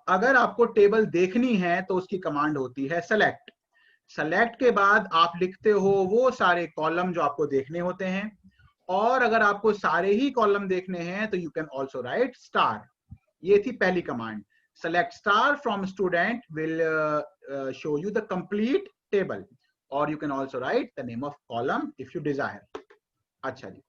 अगर आपको टेबल देखनी है तो उसकी कमांड होती है सेलेक्ट। सेलेक्ट के बाद आप लिखते हो वो सारे कॉलम जो आपको देखने होते हैं, और अगर आपको सारे ही कॉलम देखने हैं तो you can also write star. ये थी पहली command. Select star from student will show you the complete table, और you can also write the name of column if you desire. अच्छा जी,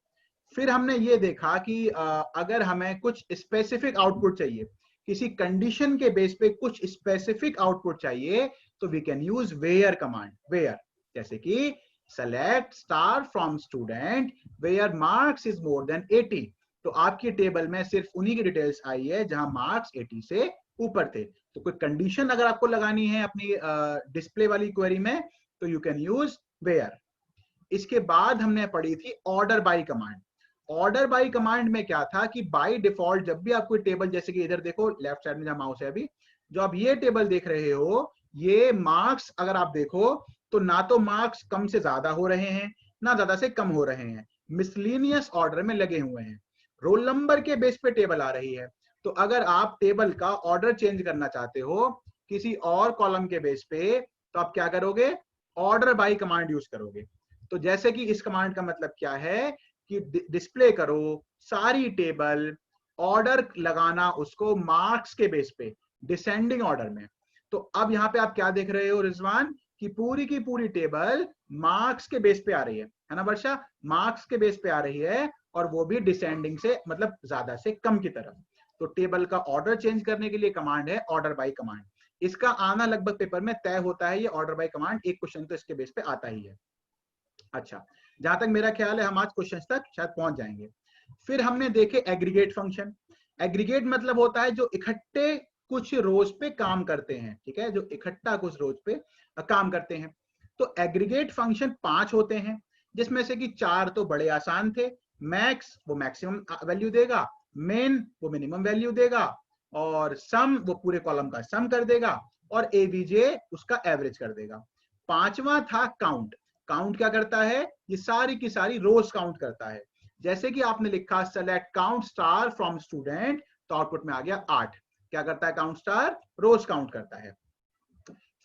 फिर हमने ये देखा कि अगर हमें कुछ स्पेसिफिक आउटपुट चाहिए, किसी कंडीशन के बेस पे कुछ स्पेसिफिक आउटपुट चाहिए, तो we can use where command. Where, जैसे कि select star from student where marks is more than 80। तो आपकी टेबल में सिर्फ उन्हीं की डिटेल्स आई है जहां मार्क्स 80 से ऊपर थे। तो कोई कंडीशन अगर आपको लगानी है अपनी डिस्प्ले वाली क्वेरी में, तो यू कैन यूज वेयर। इसके बाद हमने पढ़ी थी order by command. Order by command में क्या था कि बाय डिफॉल्ट जब भी आप कोई टेबल, जैसे कि इधर देखो लेफ्ट साइड में जहां माउस है अभी, जो आप ये टेबल देख रहे हो, ये मार्क्स अगर आप देखो तो ना तो मार्क्स कम से ज्यादा हो रहे हैं, ना ज्यादा से कम हो रहे हैं, मिसलिनियस ऑर्डर में लगे हुए हैं, रोल नंबर के बेस पे टेबल आ रही है। तो अगर आप टेबल का ऑर्डर चेंज करना चाहते हो किसी और कॉलम के बेस पे, तो आप क्या करोगे? ऑर्डर बाय कमांड यूज करोगे। तो जैसे कि इस कमांड का मतलब क्या है कि डिस्प्ले करो सारी टेबल, ऑर्डर लगाना उसको मार्क्स के बेस पे, डिसेंडिंग ऑर्डर में। तो अब यहाँ पे आप क्या देख रहे हो रिजवान, कि पूरी की पूरी टेबल मार्क्स के बेस पे आ रही है ना वर्षा? मार्क्स के बेस पे आ रही है, और वो भी डिसेंडिंग से, मतलब ज्यादा से कम की तरफ। तो टेबल का ऑर्डर चेंज करने के लिए कमांड है ऑर्डर बाय कमांड। इसका आना लगभग पेपर में तय होता है, ये ऑर्डर बाय कमांड, एक क्वेश्चन तो इसके बेस पे आता ही है। अच्छा, जहां तक मेरा ख्याल है हम आज क्वेश्चन तक शायद पहुंच जाएंगे। फिर हमने देखे एग्रीगेट फंक्शन। एग्रीगेट मतलब होता है जो इकट्ठे कुछ रोज पे काम करते हैं, ठीक है, जो इकट्ठा कुछ रोज पे काम करते हैं। तो एग्रीगेट फंक्शन 5 होते हैं, जिसमें से कि 4 तो बड़े आसान थे। मैक्स वो मैक्सिमम वैल्यू देगा, मेन वो मिनिमम वैल्यू देगा, और सम वो पूरे कॉलम का सम कर देगा, और एवीजे उसका एवरेज कर देगा। पांचवा था काउंट। काउंट क्या करता है? ये सारी की सारी रोज काउंट करता है। जैसे कि आपने लिखा select count star from student, तो आउटपुट में आ गया 8। क्या करता है काउंट स्टार? रोज काउंट करता है।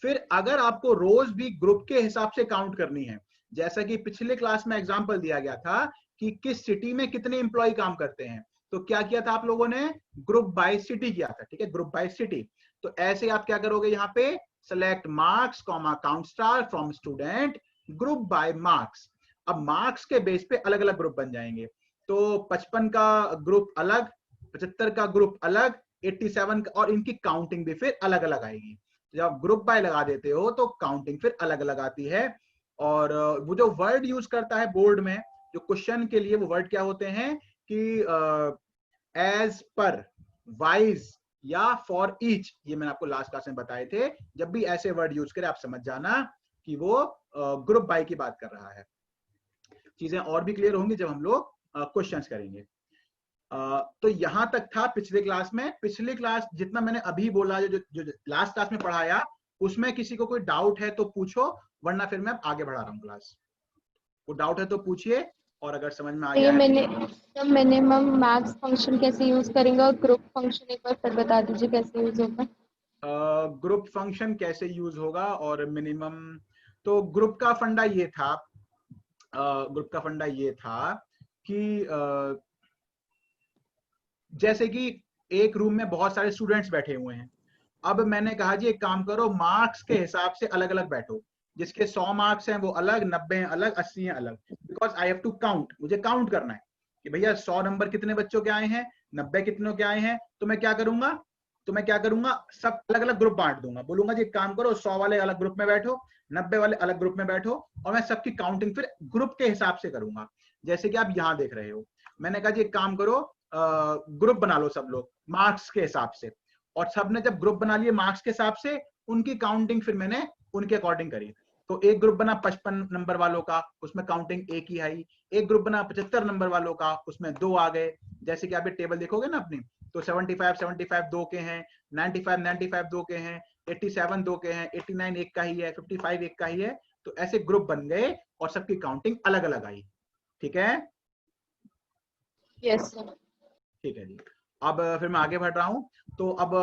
फिर अगर आपको रोज भी ग्रुप के हिसाब से काउंट करनी है, जैसा कि पिछले क्लास में एग्जांपल दिया गया था कि किस सिटी में कितने एम्प्लॉय काम करते हैं, तो क्या किया था आप लोगों ने? ग्रुप बाय सिटी किया था, ठीक है, ग्रुप बाय सिटी। तो ऐसे आप क्या करोगे यहाँ पे? Select marks comma count star from student group by marks. अब मार्क्स के बेस पे अलग अलग ग्रुप बन जाएंगे। तो 55 का ग्रुप अलग, 75 का ग्रुप अलग, 87 का, और इनकी काउंटिंग भी फिर अलग अलग आएगी। जब आप ग्रुप बाय लगा देते हो तो काउंटिंग फिर अलग अलग आती है। और वो जो वर्ड यूज करता है बोर्ड में जो क्वेश्चन के लिए, वो वर्ड क्या होते हैं कि एज पर, वाइज, या फॉर ईच। ये मैंने आपको लास्ट क्लास में बताए थे। जब भी ऐसे वर्ड यूज करें आप समझ जाना कि वो ग्रुप बाय की बात कर रहा है। चीजें और भी क्लियर होंगी जब हम लोग क्वेश्चंस करेंगे। तो यहां तक था पिछले क्लास में। पिछले क्लास जितना मैंने अभी बोला, जो लास्ट क्लास में पढ़ाया, उसमें किसी को कोई डाउट है तो पूछो, वरना फिर मैं आगे बढ़ा रहा हूँ क्लास। कोई डाउट है तो पूछिए, और अगर समझ में आ गया है तो मिनिमम मैक्स फंक्शन कैसे यूज करेंगे, और ग्रुप फंक्शन एक बार फिर बता दीजिए कैसे यूज होगा। ग्रुप फंक्शन कैसे यूज होगा और मिनिमम, तो ग्रुप का फंडा ये था, कि जैसे कि एक रूम में बहुत सारे स्टूडेंट्स बैठे हुए हैं। अब मैंने कहा जी एक काम करो, मार्क्स के हिसाब से अलग अलग बैठो, जिसके 100 मार्क्स हैं वो अलग, 90 हैं अलग, 80 हैं अलग। Because I have to count, मुझे काउंट करना है कि भैया 100 नंबर कितने बच्चों के आए हैं, 90 कितनों के आए हैं। तो मैं क्या करूंगा, सब अलग अलग ग्रुप बांट दूंगा। बोलूंगा जी एक काम करो, 100 वाले अलग ग्रुप में बैठो, 90 वाले अलग ग्रुप में बैठो, और मैं सबकी काउंटिंग फिर ग्रुप के हिसाब से करूंगा। जैसे कि आप यहाँ देख रहे हो, मैंने कहा जी एक काम करो, ग्रुप बना लो सब लोग मार्क्स के हिसाब से। और सबने जब ग्रुप बना लिए मार्क्स के हिसाब से, उनकी काउंटिंग फिर मैंने उनके अकॉर्डिंग करी। तो एक ग्रुप बना 55 नंबर वालों का, उसमें काउंटिंग एक ही आई। एक ग्रुप बना 75 नंबर वालों का, उसमें 2 आ गए। जैसे कि आप ये टेबल देखोगे ना अपनी, तो 75 2 के हैं, 95 2 के हैं, 87 2 के हैं, 89 एक का ही है, 55 एक का ही है। तो ऐसे ग्रुप बन गए और सबकी काउंटिंग अलग अलग आई। ठीक है? Yes sir. ठीक है जी। अब फिर मैं आगे बढ़ रहा हूं। तो अब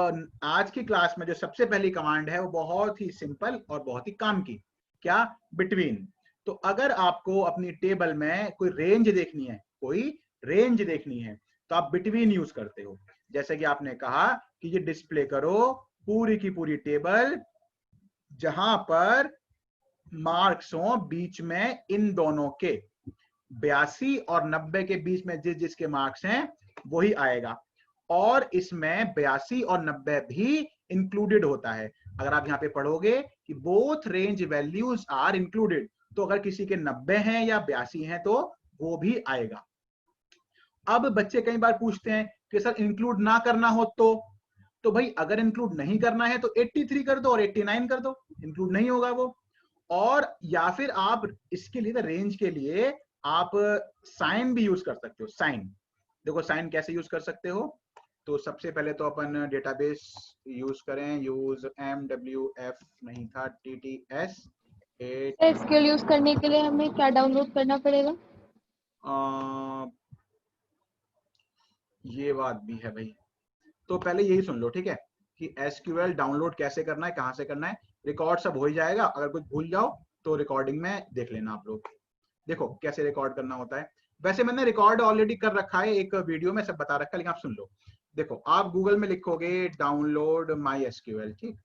आज की क्लास में जो सबसे पहली कमांड है वो बहुत ही सिंपल और बहुत ही काम की, क्या, बिटवीन। तो अगर आपको अपनी टेबल में कोई रेंज देखनी है, तो आप बिटवीन यूज करते हो। जैसे कि आपने कहा कि ये डिस्प्ले करो पूरी की पूरी टेबल जहां पर मार्क्स हो बीच में इन दोनों के, 82 और 90 के बीच में जिस जिसके मार्क्स हैं वही आएगा। और इसमें 82 और 90 भी इंक्लूडेड होता है। अगर आप यहाँ पे पढ़ोगे कि both range values are included, तो अगर किसी के 90 हैं या 82 हैं तो वो भी आएगा। अब बच्चे कई बार पूछते हैं कि सर इंक्लूड ना करना हो तो भाई अगर इंक्लूड नहीं करना है तो 83 कर दो और 89 कर दो, इंक्लूड नहीं होगा वो। और या फिर आप इसके लिए, रेंज के लिए आप साइन भी यूज कर सकते हो। साइन, देखो साइन कैसे यूज कर सकते हो। तो सबसे पहले तो अपन डेटाबेस यूज करें, यूज MWF नहीं था, TTS 8। एसक्यूएल यूज करने के लिए हमें क्या डाउनलोड करना पड़ेगा? ये बात भी है भाई। तो पहले यही सुन लो, ठीक है, कि SQL डाउनलोड कैसे करना है, कहां से करना है। रिकॉर्ड सब हो ही जाएगा, अगर कुछ भूल जाओ तो रिकॉर्डिंग में देख लेना आप लोग। देखो कैसे रिकॉर्ड करना होता है। वैसे मैंने रिकॉर्ड ऑलरेडी कर रखा है, एक वीडियो में सब बता रखा है, लेकिन आप सुन लो। देखो आप गूगल में लिखोगे डाउनलोड MySQL, ठीक,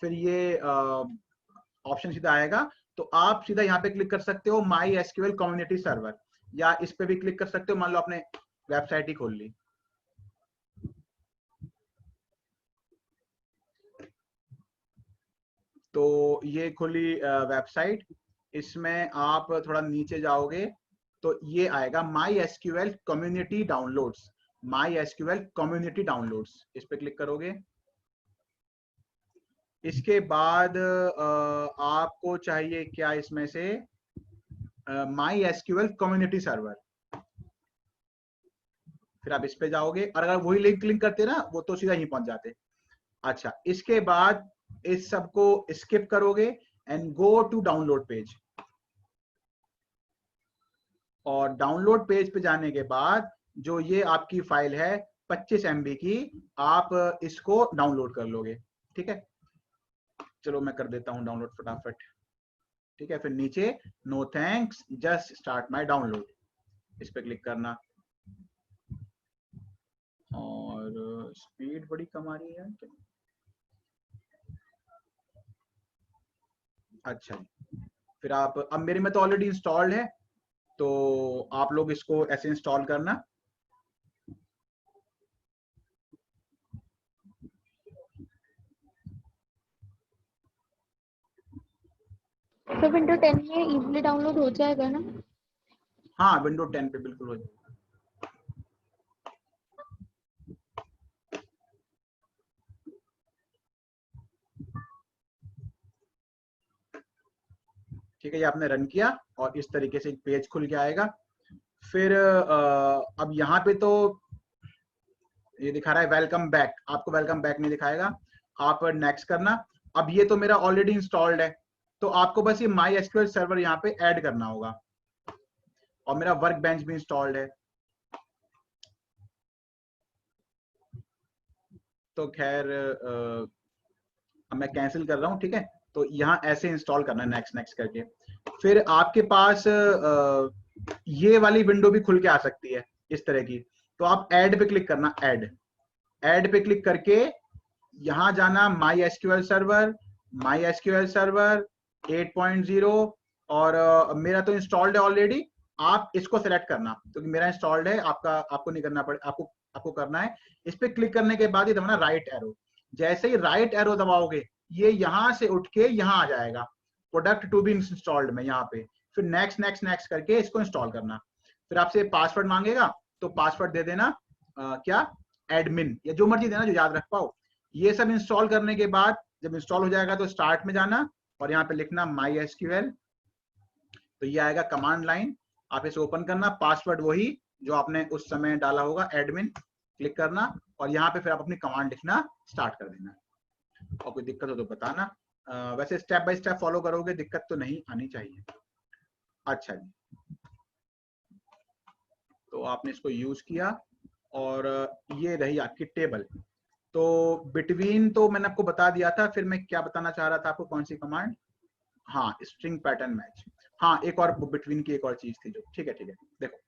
फिर ये ऑप्शन सीधा आएगा। तो आप सीधा यहाँ पे क्लिक कर सकते हो MySQL कम्युनिटी सर्वर, या इस पे भी क्लिक कर सकते हो। मान लो आपने वेबसाइट ही खोल ली, तो ये खुली वेबसाइट। इसमें आप थोड़ा नीचे जाओगे तो ये आएगा MySQL community downloads, MySQL community downloads, इस पे क्लिक करोगे। इसके बाद आपको चाहिए क्या इसमें से, MySQL कम्युनिटी सर्वर। फिर आप इस पे जाओगे और अगर वही लिंक क्लिक करते ना वो तो सीधा यहीं पहुंच जाते। अच्छा, इसके बाद इस सबको स्किप करोगे and go to download page. और डाउनलोड पेज पे जाने के बाद जो ये आपकी फाइल है 25 MB की, आप इसको डाउनलोड कर लोगे, ठीक है। चलो मैं कर देता हूं डाउनलोड फटाफट, ठीक है। फिर नीचे no thanks just start my download, इस पे क्लिक करना। और स्पीड बड़ी कम आ रही है क्या? अच्छा जी, फिर आप, अब मेरे में तो ऑलरेडी इंस्टॉल्ड है, तो आप लोग इसको ऐसे इंस्टॉल करना। तो विंडो 10 में इजीली डाउनलोड हो जाएगा ना? हाँ, विंडो 10 पे बिल्कुल हो जाएगा। ठीक है, ये आपने रन किया और इस तरीके से एक पेज खुल के आएगा। फिर अब यहाँ पे तो ये दिखा रहा है वेलकम बैक, आपको वेलकम बैक नहीं दिखाएगा, आप नेक्स्ट करना। अब ये तो मेरा ऑलरेडी इंस्टॉल्ड है, तो आपको बस ये MySQL सर्वर यहाँ पे ऐड करना होगा। और मेरा वर्क बेंच भी इंस्टॉल्ड है, तो खैर अब मैं कैंसिल कर रहा हूँ, ठीक है। तो यहाँ ऐसे इंस्टॉल करना है, नेक्स्ट नेक्स्ट करके। फिर आपके पास ये वाली विंडो भी खुल के आ सकती है इस तरह की। तो आप ऐड पे क्लिक करना, ऐड पे क्लिक करके यहाँ जाना MySQL सर्वर 8.0, और मेरा तो इंस्टॉल्ड है ऑलरेडी। आप इसको सेलेक्ट करना क्योंकि मेरा इंस्टॉल्ड है, आपको नहीं करना पड़े, आपको करना है। इस पे क्लिक करने के बाद ये दबाना राइट एरो। जैसे ही राइट एरो दबाओगे ये यहाँ से उठ के यहाँ आ जाएगा प्रोडक्ट टू बी इंस्टॉल्ड में, यहाँ पे। फिर नेक्स्ट नेक्स्ट नेक्स्ट करके इसको इंस्टॉल करना। फिर आपसे पासवर्ड मांगेगा, तो पासवर्ड दे देना क्या, एडमिन, या जो मर्जी देना जो याद रख पाओ। ये सब इंस्टॉल करने के बाद जब इंस्टॉल हो जाएगा तो स्टार्ट में जाना और यहाँ पे लिखना MySQL। तो ये आएगा कमांड लाइन, आप इसे ओपन करना, पासवर्ड वही जो आपने उस समय डाला होगा, एडमिन, क्लिक करना। और यहाँ पे फिर आप अपनी कमांड लिखना स्टार्ट कर देना। और कोई दिक्कत हो तो बताना। वैसे स्टेप बाय स्टेप फॉलो करोगे, दिक्कत तो नहीं आनी चाहिए। अच्छा जी, तो आपने इसको यूज किया और ये रही आपकी टेबल। तो बिटवीन तो मैंने आपको बता दिया था, फिर मैं क्या बताना चाह रहा था आपको, कौन सी कमांड? हाँ, स्ट्रिंग पैटर्न मैच। हाँ, एक और बिटवीन की एक और चीज थी जो, ठीक है देखो।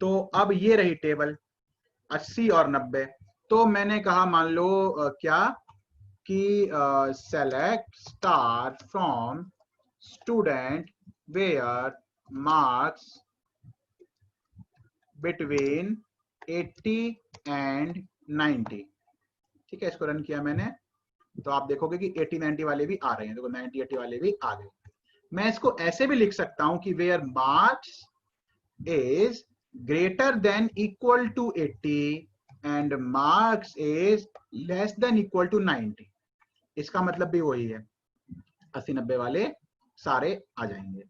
तो अब ये रही टेबल 80 और 90। तो मैंने कहा मान लो क्या कि select star from student where marks between 80 and 90। ठीक है, इसको रन किया मैंने तो आप देखोगे कि 80 90 वाले भी आ रहे हैं, देखो 90 80 वाले भी आ गए। मैं इसको ऐसे भी लिख सकता हूं कि where marks is greater than equal to 80 and marks is less than equal to 90। इसका मतलब भी वही है, 80 90 वाले सारे आ जाएंगे।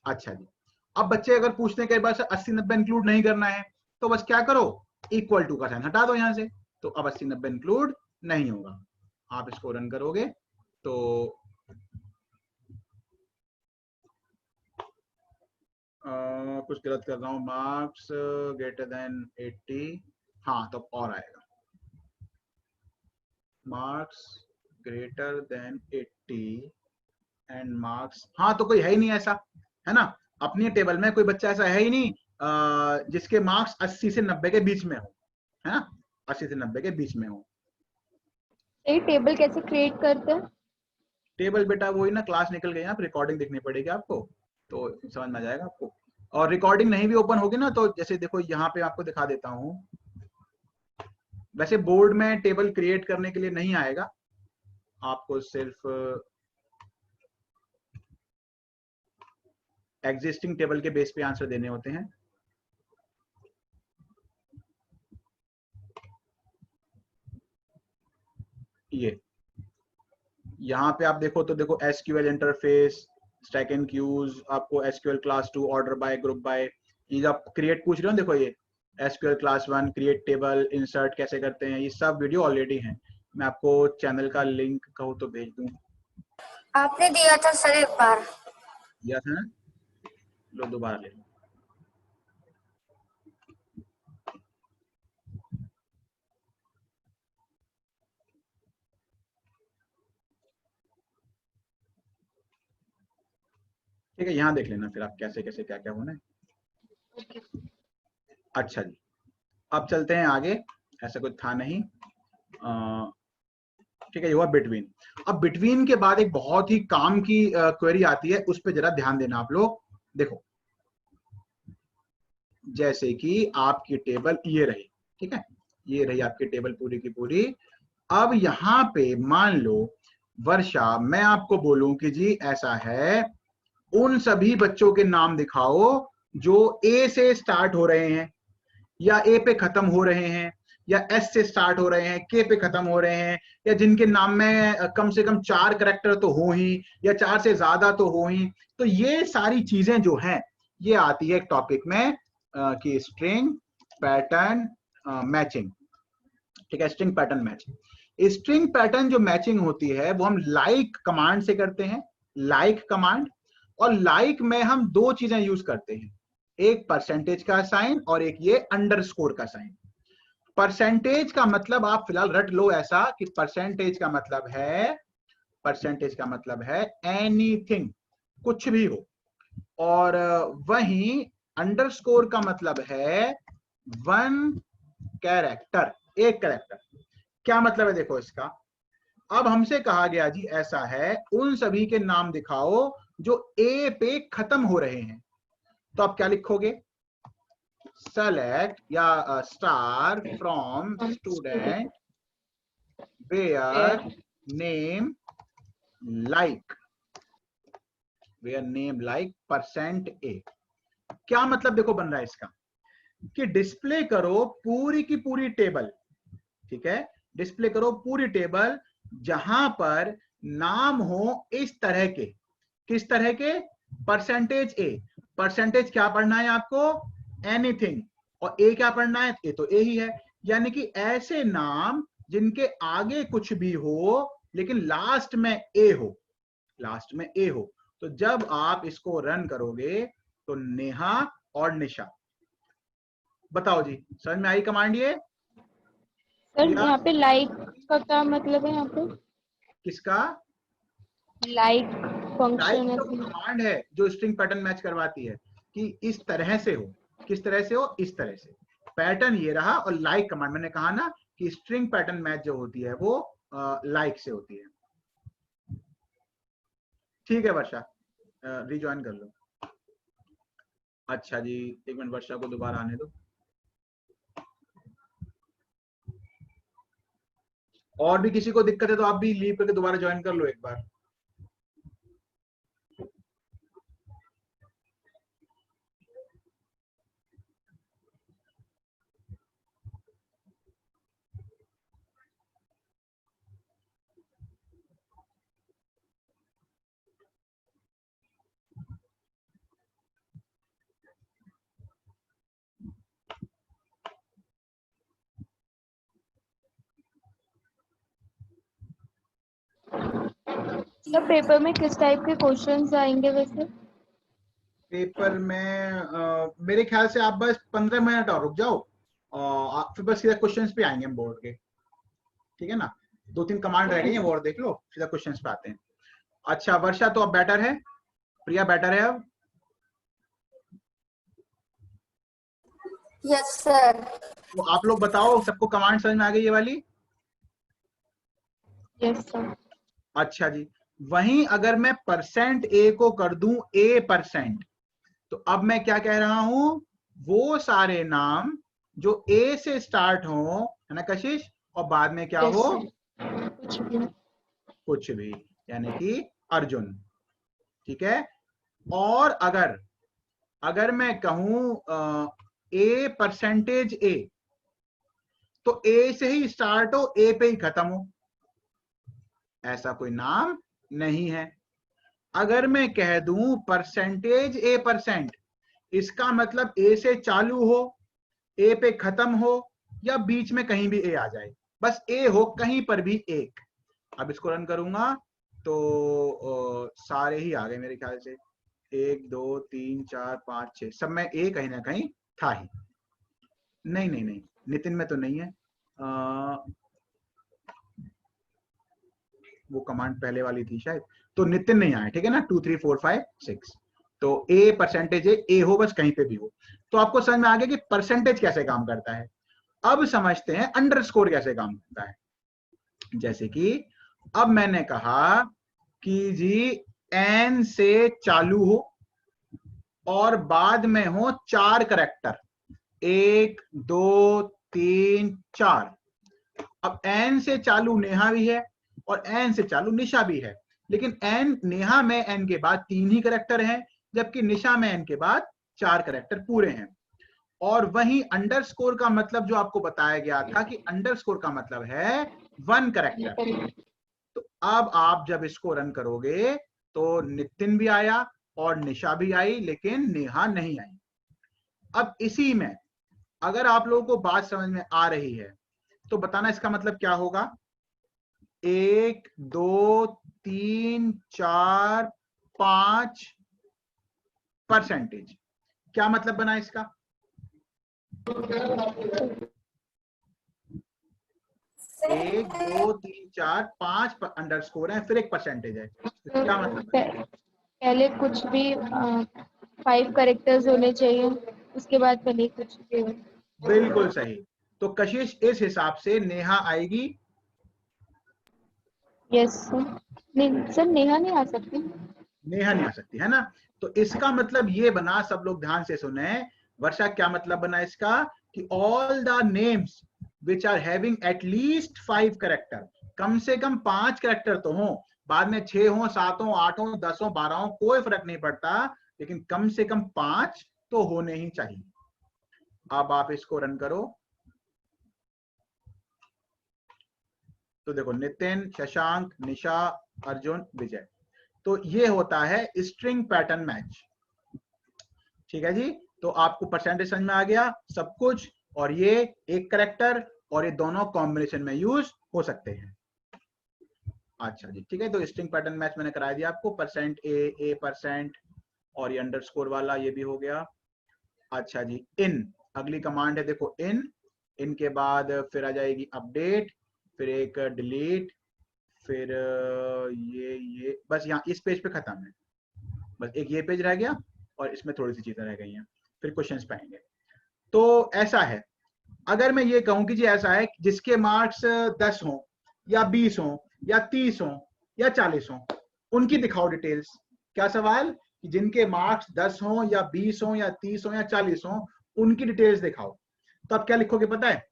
अच्छा जी, अब बच्चे अगर पूछते हैं कि बस 80 90 इंक्लूड नहीं करना है, तो बस क्या करो, इक्वल टू का साइन हटा दो यहां से, तो अब 80 90 इंक्लूड नहीं होगा। आप इसको रन करोगे तो कुछ गलत कर रहा हूं, मार्क्स ग्रेटर देन 80, हाँ तो और आएगा, marks greater than 80 and marks, हाँ तो कोई है ही नहीं ऐसा, है ना, अपनी टेबल में कोई बच्चा ऐसा है ही नहीं जिसके मार्क्स 80 से 90 के बीच में हो, है ना, 80 से 90 के बीच में हो। ये टेबल कैसे क्रिएट करते हैं? टेबल बेटा वही ना, क्लास निकल गई, आप रिकॉर्डिंग देखनी पड़ेगी आपको, तो समझ में आ जाएगा आपको। और रिकॉर्डिंग नहीं भी ओपन होगी ना, तो जैसे देखो यहाँ पे आपको दिखा देता हूँ, वैसे बोर्ड में टेबल क्रिएट करने के लिए नहीं आएगा, आपको सिर्फ एग्जिस्टिंग टेबल के बेस पे आंसर देने होते हैं। ये यहाँ पे आप देखो तो देखो SQL interface, stack and queues, आपको SQL class 2 order by group by, ये आप क्रिएट पूछ रहे हो, देखो ये SQL class 1 create table insert कैसे करते हैं, ये सब वीडियो ऑलरेडी है। मैं आपको चैनल का लिंक कहूँ तो भेज दूं, आपने दिया था सर एक बार। दिया था ना, लो दोबारा ले लो। ठीक है, यहाँ देख लेना फिर आप कैसे कैसे क्या क्या होना है। अच्छा जी, अब चलते हैं आगे, ऐसा कुछ था नहीं। ठीक है, ये हुआ बिटवीन। अब बिटवीन के बाद एक बहुत ही काम की क्वेरी आती है, उस पर जरा ध्यान देना आप लोग। देखो जैसे कि आपकी टेबल ये रही, ठीक है, ये रही आपकी टेबल पूरी की पूरी। अब यहाँ पे मान लो वर्षा, मैं आपको बोलूं कि जी ऐसा है, उन सभी बच्चों के नाम दिखाओ जो ए से स्टार्ट हो रहे हैं, या ए पे खत्म हो रहे हैं, या एस से स्टार्ट हो रहे हैं, के पे खत्म हो रहे हैं, या जिनके नाम में कम से कम 4 करैक्टर तो हो ही, या 4 से ज्यादा तो हो ही। तो ये सारी चीजें जो हैं, ये आती है टॉपिक में कि स्ट्रिंग पैटर्न मैचिंग। ठीक है, string pattern matching. String pattern जो मैचिंग होती है वो हम लाइक कमांड से करते हैं, लाइक कमांड। और लाइक में हम दो चीजें यूज करते हैं, एक परसेंटेज का साइन और एक ये अंडरस्कोर का साइन। परसेंटेज का मतलब आप फिलहाल रट लो ऐसा कि परसेंटेज का मतलब है, परसेंटेज का मतलब है एनीथिंग, कुछ भी हो। और वहीं अंडरस्कोर का मतलब है वन कैरेक्टर, एक कैरेक्टर। क्या मतलब है देखो इसका, अब हमसे कहा गया जी ऐसा है, उन सभी के नाम दिखाओ जो ए पे खत्म हो रहे हैं। तो आप क्या लिखोगे, सेलेक्ट या star from student where name like, where name like percent A. क्या मतलब देखो बन रहा है इसका, कि डिस्प्ले करो पूरी की पूरी टेबल, ठीक है, डिस्प्ले करो पूरी टेबल जहां पर नाम हो इस तरह के, किस तरह के, परसेंटेज ए। परसेंटेज क्या पढ़ना है आपको, एनीथिंग, और ए क्या पढ़ना है, ए तो ए ही है, यानी कि ऐसे नाम जिनके आगे कुछ भी हो लेकिन लास्ट में ए हो, लास्ट में ए हो। तो जब आप इसको रन करोगे तो नेहा और निशा, बताओ जी, समझ में आई कमांड ये? सर या यहाँ पे लाइक का क्या मतलब है? यहाँ पे किसका? लाइक लाइक फंक्शन तो ऐसे। कमांड है जो स्ट्रिंग पैटर्न मैच करवाती है कि इस तरह से हो। किस तरह से हो? इस तरह से। पैटर्न ये रहा, और लाइक कमांड मैंने कहा ना कि स्ट्रिंग पैटर्न मैच जो होती है वो लाइक से होती है। ठीक है वर्षा, रिज्वाइन कर लो। अच्छा जी, एक मिनट वर्षा को दोबारा आने दो। और भी किसी को दिक्कत है तो आप भी लीव करके दोबारा ज्वाइन कर लो एक बार। सर पेपर में किस टाइप के क्वेश्चंस आएंगे वैसे? पेपर में मेरे ख्याल से आप बस 15 मिनट और रुक जाओ, और फिर बस सीधा क्वेश्चंस पे आएंगे हम बोर्ड के। ठीक है ना, 2-3 कमांड रह गई हैं वो और देख लो, सीधा क्वेश्चंस पे आते हैं। अच्छा वर्षा तो अब बेटर है, प्रिया बेटर है अब? Yes sir. तो आप लोग बताओ, सबको कमांड समझ में आ गई ये वाली? Yes sir. अच्छा जी, वहीं अगर मैं %a को कर दूं a%, तो अब मैं क्या कह रहा हूं? वो सारे नाम जो a से स्टार्ट हो, है ना कशिश, और बाद में क्या यस हो? सर। कुछ भी। कुछ भी, यानी कि अर्जुन। ठीक है। और अगर अगर मैं कहूं a%a, तो a से ही स्टार्ट हो, a पे ही खत्म हो, ऐसा कोई नाम नहीं है। अगर मैं कह दूं %a%, इसका मतलब a से चालू हो, a पे खत्म हो, या बीच में कहीं भी a आ जाए, बस a हो कहीं पर भी एक। अब इसको रन करूंगा तो सारे ही आ गए मेरे ख्याल से, 1 2 3 4 5 6, सब में a कहीं ना कहीं था ही। नहीं नहीं नहीं, नितिन में तो नहीं है। वो कमांड पहले वाली थी शायद, तो नितिन नहीं आया। ठीक है ना, 2 3 4 5 6, तो a% ए हो, बस कहीं पे भी हो। तो आपको समझ में आ गया कि परसेंटेज कैसे काम करता है। अब समझते हैं अंडरस्कोर कैसे काम करता है। जैसे कि अब मैंने कहा कि जी n से चालू हो और बाद में हो 4 करेक्टर, 1 2 3 4। अब n से चालू नेहा भी है और n से चालू निशा भी है, लेकिन n नेहा में n के बाद 3 ही करेक्टर हैं, जबकि निशा में n के बाद 4 करेक्टर पूरे हैं। और वहीं अंडरस्कोर का मतलब जो आपको बताया गया था कि अंडरस्कोर का मतलब है 1 करेक्टर। तो अब आप जब इसको रन करोगे तो नितिन भी आया और निशा भी आई, लेकिन नेहा नहीं आई। अब इसी में अगर आप लोगों को बात समझ में आ रही है तो बताना इसका मतलब क्या होगा। 1 2 3 4 5%, क्या मतलब बना इसका? 1 2 3 4 5 अंडरस्कोर है, फिर एक परसेंटेज है, तो क्या मतलब बना? पहले कुछ भी 5 कैरेक्टर्स होने चाहिए, उसके बाद पहले कुछ भी हो। बिल्कुल सही। तो कशिश इस हिसाब से नेहा आएगी। Yes sir. नहीं सर, नेहा नहीं आ सकती। नेहा नहीं आ सकती है ना। तो इसका मतलब ये बना, सब लोग ध्यान से सुने वर्षा, क्या मतलब बना इसका कि all the names which are having at least 5 character, कम से कम 5 कैरेक्टर तो हो, बाद में 6 हो 7 हो 8 हो 10 हो 12 हो कोई फर्क नहीं पड़ता, लेकिन कम से कम 5 तो होने ही चाहिए। अब आप इसको रन करो तो देखो नितिन, शशांक, निशा, अर्जुन, विजय। तो ये होता है स्ट्रिंग पैटर्न मैच। ठीक है जी, तो आपको परसेंटेज समझ में आ गया सब कुछ, और ये एक करेक्टर और ये दोनों कॉम्बिनेशन में यूज हो सकते हैं। अच्छा जी, ठीक है, तो स्ट्रिंग पैटर्न मैच मैंने करा दिया आपको, %a, a%, और ये अंडरस्कोर वाला ये भी हो गया। अच्छा जी, इन अगली कमांड है देखो इन, इनके बाद फिर आ जाएगी अपडेट, फिर एक डिलीट, फिर ये बस यहाँ इस पेज पे खत्म है, बस एक ये पेज रह गया और इसमें थोड़ी सी चीजें रह गई हैं, फिर क्वेश्चंस पे आएंगे। तो ऐसा है, अगर मैं ये कहूं कि जी ऐसा है जिसके मार्क्स 10 हों या 20 हों या 30 हों या 40 हों, उनकी दिखाओ डिटेल्स। क्या सवाल कि जिनके मार्क्स 10 हों या 20 हों या 30 हों या 40 हों, उनकी डिटेल्स दिखाओ। तो आप क्या लिखोगे पता है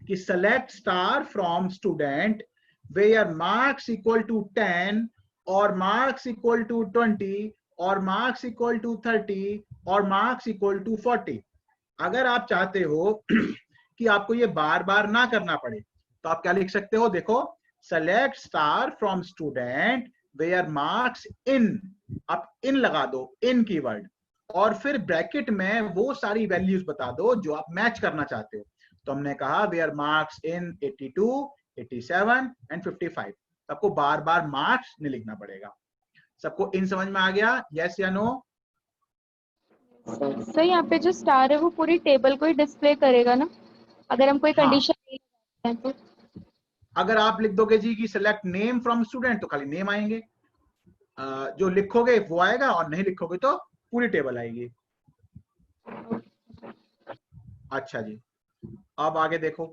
कि select star from student where marks equal to 10 और मार्क्स इक्वल टू 20 और मार्क्स इक्वल टू 30 और मार्क्स इक्वल टू 40। अगर आप चाहते हो कि आपको ये बार बार ना करना पड़े तो आप क्या लिख सकते हो, देखो select star from student where marks in, आप इन लगा दो, इन कीवर्ड, और फिर ब्रैकेट में वो सारी वैल्यूज बता दो जो आप मैच करना चाहते हो। तो हमने कहा वेयर मार्क्स इन 82, 87 एंड 55। आपको बार बार मार्क्स नहीं लिखना पड़ेगा। सबको इन समझ में आ गया, यस या नो? सर यहाँ पे जो स्टार है वो पूरी टेबल को ही डिस्प्ले करेगा ना, अगर हम कोई हाँ, कंडीशन नहीं लगाते हैं तो? अगर आप लिख दोगे जी कि सेलेक्ट नेम फ्रॉम स्टूडेंट तो खाली नेम आएंगे, जो लिखोगे वो आएगा, और नहीं लिखोगे तो पूरी टेबल आएगी। अच्छा जी, अब आगे देखो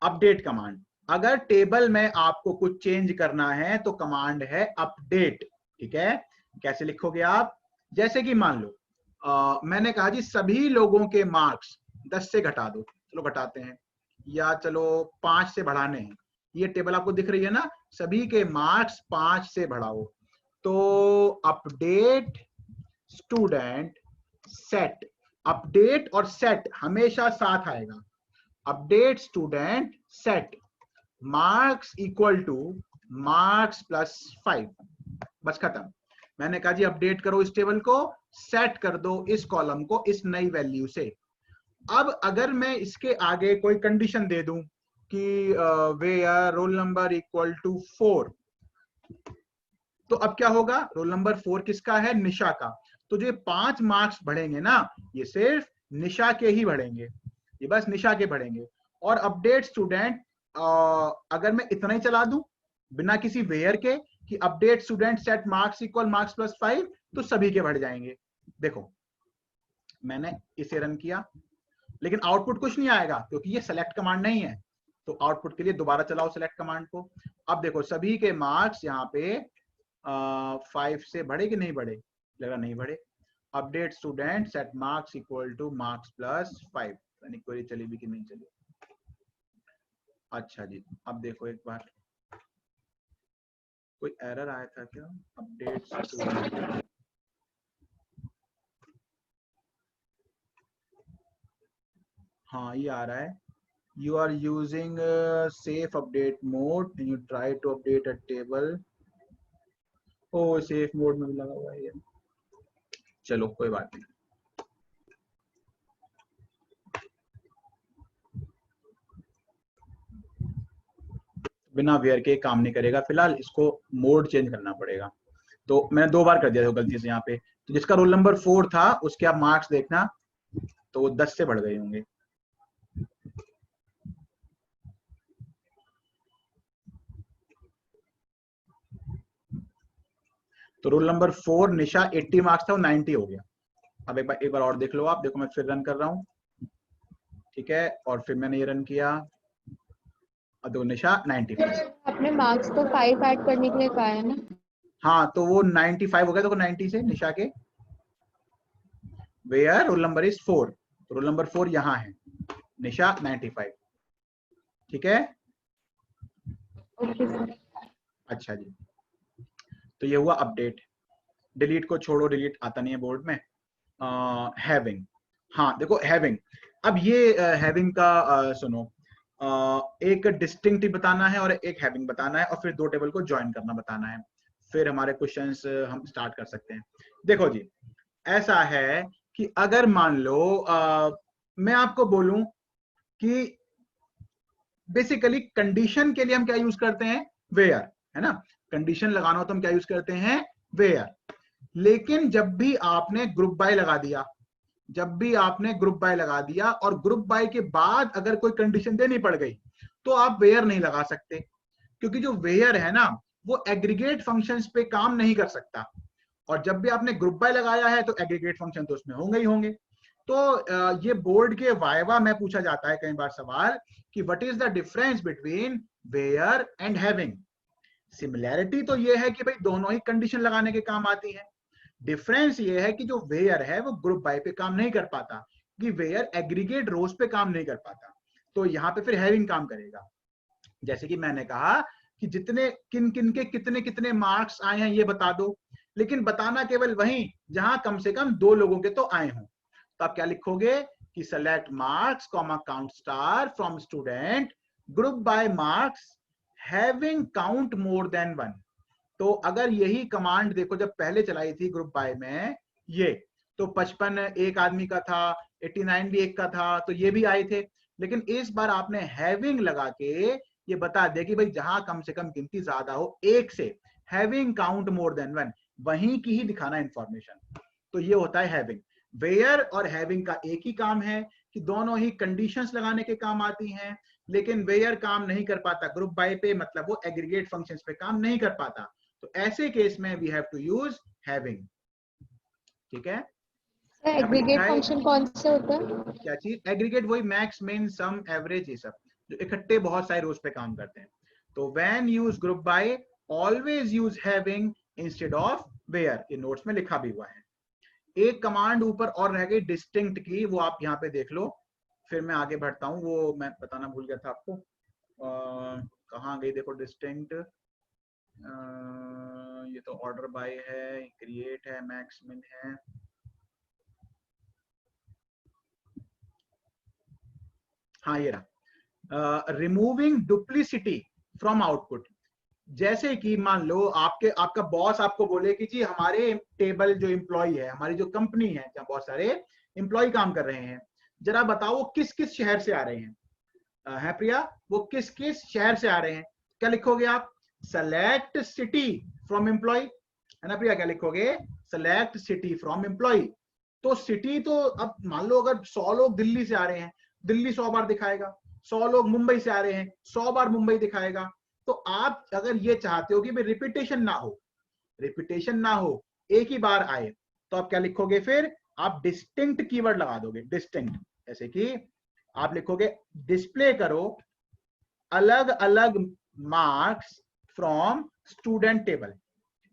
अपडेट कमांड। अगर टेबल में आपको कुछ चेंज करना है तो कमांड है अपडेट। ठीक है, कैसे लिखोगे आप? जैसे कि मान लो मैंने कहा जी सभी लोगों के मार्क्स 10 से घटा दो, चलो घटाते हैं, या चलो 5 से बढ़ाने हैं। ये टेबल आपको दिख रही है ना, सभी के मार्क्स 5 से बढ़ाओ। तो अपडेट स्टूडेंट सेट, अपडेट और सेट हमेशा साथ आएगा। Update student set marks equal two marks plus 5, बस खत्म। मैंने कहा जी अपडेट करो इस टेबल को, सेट कर दो इस कॉलम को इस नई वैल्यू से। अब अगर मैं इसके आगे कोई कंडीशन दे दूं कि where roll number equal to 4, तो अब क्या होगा? रोल नंबर 4 किसका है? निशा का। तो जो 5 मार्क्स बढ़ेंगे ना, ये सिर्फ निशा के ही बढ़ेंगे, ये बस निशा के बढ़ेंगे। और अपडेट स्टूडेंट अगर मैं इतना ही चला दूं बिना किसी वेयर के कि update student set marks equal marks plus 5, तो सभी के बढ़ जाएंगे। देखो मैंने इसे रन किया, लेकिन आउटपुट कुछ नहीं आएगा क्योंकि ये सेलेक्ट कमांड नहीं है। तो आउटपुट के लिए दोबारा चलाओ सेलेक्ट कमांड को। अब देखो सभी के मार्क्स यहाँ पे 5 से बढ़े कि नहीं बढ़े? लगा नहीं बढ़े। Update student set marks equal two marks plus 5, query चली भी कि नहीं चली? अच्छा जी, अब देखो एक बार, कोई एरर आया था क्या? अपडेट स्टूडेंट, हाँ ये आ रहा है, you are using safe update mode and you try to update a table। O safe mode में भी लगा हुआ है ये, चलो कोई बात नहीं। बिना वेयर के काम नहीं करेगा, फिलहाल इसको मोड चेंज करना पड़ेगा। तो मैंने 2 बार कर दिया था गलती से यहाँ पे। तो जिसका रोल नंबर 4 था उसके आप मार्क्स देखना, तो वो 10 से बढ़ गए होंगे। तो रोल नंबर 4 निशा 80 मार्क्स था, वो 90 हो गया। अब एक बार और देख लो आप, देखो मैं फिर रन कर रहा हूँ, ठीक है, और फिर मैंने ये रन किया, और दो निशा 95। आपने मार्क्स तो 5 ऐड करने के लिए कहा है ना? हाँ तो वो 95 हो गया, देखो 90 से निशा के, वेयर रोल नंबर इज 4, तो रोल नंबर 4 यहाँ है, निशा 95। ठीक है, ओके सर। अच्छा जी, तो ये हुआ अपडेट। डिलीट को छोड़ो, डिलीट आता नहीं है बोर्ड में। हैविंग, हाँ देखो हैविंग, अब ये हैविंग का सुनो, एक डिस्टिंक्ट बताना है और एक हैविंग बताना है, और फिर 2 टेबल को ज्वाइन करना बताना है, फिर हमारे क्वेश्चंस हम स्टार्ट कर सकते हैं। देखो जी ऐसा है कि अगर मान लो मैं आपको बोलूं कि बेसिकली कंडीशन के लिए हम क्या यूज करते हैं? वेयर, है ना। कंडीशन लगाना हो तो हम क्या यूज करते हैं? वेयर। लेकिन जब भी आपने ग्रुप बाय लगा दिया जब भी आपने ग्रुप बाय लगा दिया और ग्रुप बाय के बाद अगर कोई कंडीशन देनी पड़ गई तो आप वेयर नहीं लगा सकते, क्योंकि जो वेयर है ना वो एग्रीगेट फंक्शंस पे काम नहीं कर सकता, और जब भी आपने ग्रुप बाय लगाया है तो एग्रीगेट फंक्शन तो उसमें होंगे ही होंगे। तो ये बोर्ड के वाइवा में पूछा जाता है कई बार सवाल कि what is the difference between where and having. Similarity तो ये है कि भाई दोनों ही कंडीशन लगाने के काम आती है, डिफरेंस ये है कि जो वेयर है वो ग्रुप बाय पे काम नहीं कर पाता, कि वेयर एग्रीगेट रोज पे काम नहीं कर पाता, तो यहाँ पे फिर हैविंग काम करेगा। जैसे कि मैंने कहा कि जितने किन किन के कितने कितने मार्क्स आए हैं ये बता दो, लेकिन बताना केवल वहीं जहां कम से कम 2 लोगों के तो आए हों। तो आप क्या लिखोगे कि select marks comma count star from student group by marks having count more than 1। तो अगर यही कमांड देखो जब पहले चलाई थी ग्रुप बाय में ये, तो 55 एक आदमी का था, 89 भी एक का था, तो ये भी आए थे। लेकिन इस बार आपने हैविंग लगा के ये बता दिया कि भाई जहां कम से कम गिनती ज्यादा हो एक से, हैविंग काउंट मोर देन 1, वहीं की ही दिखाना इंफॉर्मेशन। तो ये होता है हैविंग। वेयर और हैविंग का एक ही काम है कि दोनों ही कंडीशंस लगाने के काम आती हैं, लेकिन वेयर काम नहीं कर पाता ग्रुप बाय पे, मतलब वो एग्रीगेट फंक्शंस पे काम नहीं कर पाता, तो ऐसे केस में we have to use having. ठीक है, एग्रीगेट फंक्शन कौन से होता है? क्या चीज? एग्रीगेट वही मैक्स मिन सम एवरेज, ये सब जो इकट्ठे बहुत सारे रोज पे काम करते हैं। तो when use group by always use having instead of where, ये नोट्स में लिखा भी हुआ है। एक कमांड ऊपर और रह गई डिस्टिंक्ट की, वो आप यहाँ पे देख लो, फिर मैं आगे बढ़ता हूँ। वो मैं बताना भूल गया था आपको, कहाँ गई देखो डिस्टिंक्ट। ये तो ऑर्डर बाय है, क्रिएट है, मैक्स मिन है, हाँ ये रहा, रिमूविंग डुप्लीसिटी फ्रॉम आउटपुट। जैसे कि मान लो आपका बॉस आपको बोले कि जी हमारे टेबल जो एम्प्लॉय है, हमारी जो कंपनी है जहाँ बहुत सारे एम्प्लॉय काम कर रहे हैं, जरा बताओ वो किस किस शहर से आ रहे हैं। है प्रिया, वो किस किस शहर से आ रहे हैं? क्या लिखोगे आप? सेलेक्ट सिटी फ्रॉम एम्प्लॉय, है ना प्रिया? क्या लिखोगे? Select city from employ. तो सिटी तो अब मान लो अगर 100 लोग दिल्ली से आ रहे हैं, दिल्ली 100 बार दिखाएगा, 100 लोग मुंबई से आ रहे हैं, 100 बार मुंबई दिखाएगा। तो आप अगर ये चाहते हो कि भाई रिपीटेशन ना हो, रिपीटेशन ना हो, एक ही बार आए, तो आप क्या लिखोगे? फिर आप डिस्टिंक्ट कीवर्ड लगा दोगे, डिस्टिंक्ट। जैसे कि आप लिखोगे डिस्प्ले करो अलग अलग marks from student table,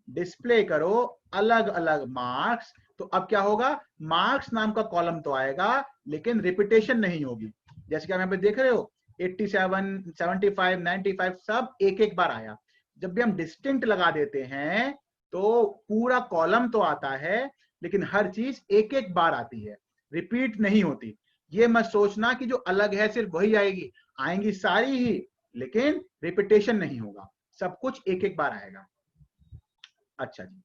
display करो अलग अलग मार्क्स। तो अब क्या होगा? मार्क्स नाम का कॉलम तो आएगा लेकिन रिपीटेशन नहीं होगी। जैसे कि आप यहाँ पे देख रहे हो 87, 75, 95 सब एक एक बार आया। जब भी हम डिस्टिंक्ट लगा देते हैं तो पूरा कॉलम तो आता है लेकिन हर चीज एक एक बार आती है, रिपीट नहीं होती। ये मत सोचना कि जो अलग है सिर्फ वही आएगी, आएंगी सारी ही, लेकिन रिपीटेशन नहीं होगा, सब कुछ एक एक बार आएगा। अच्छा जी,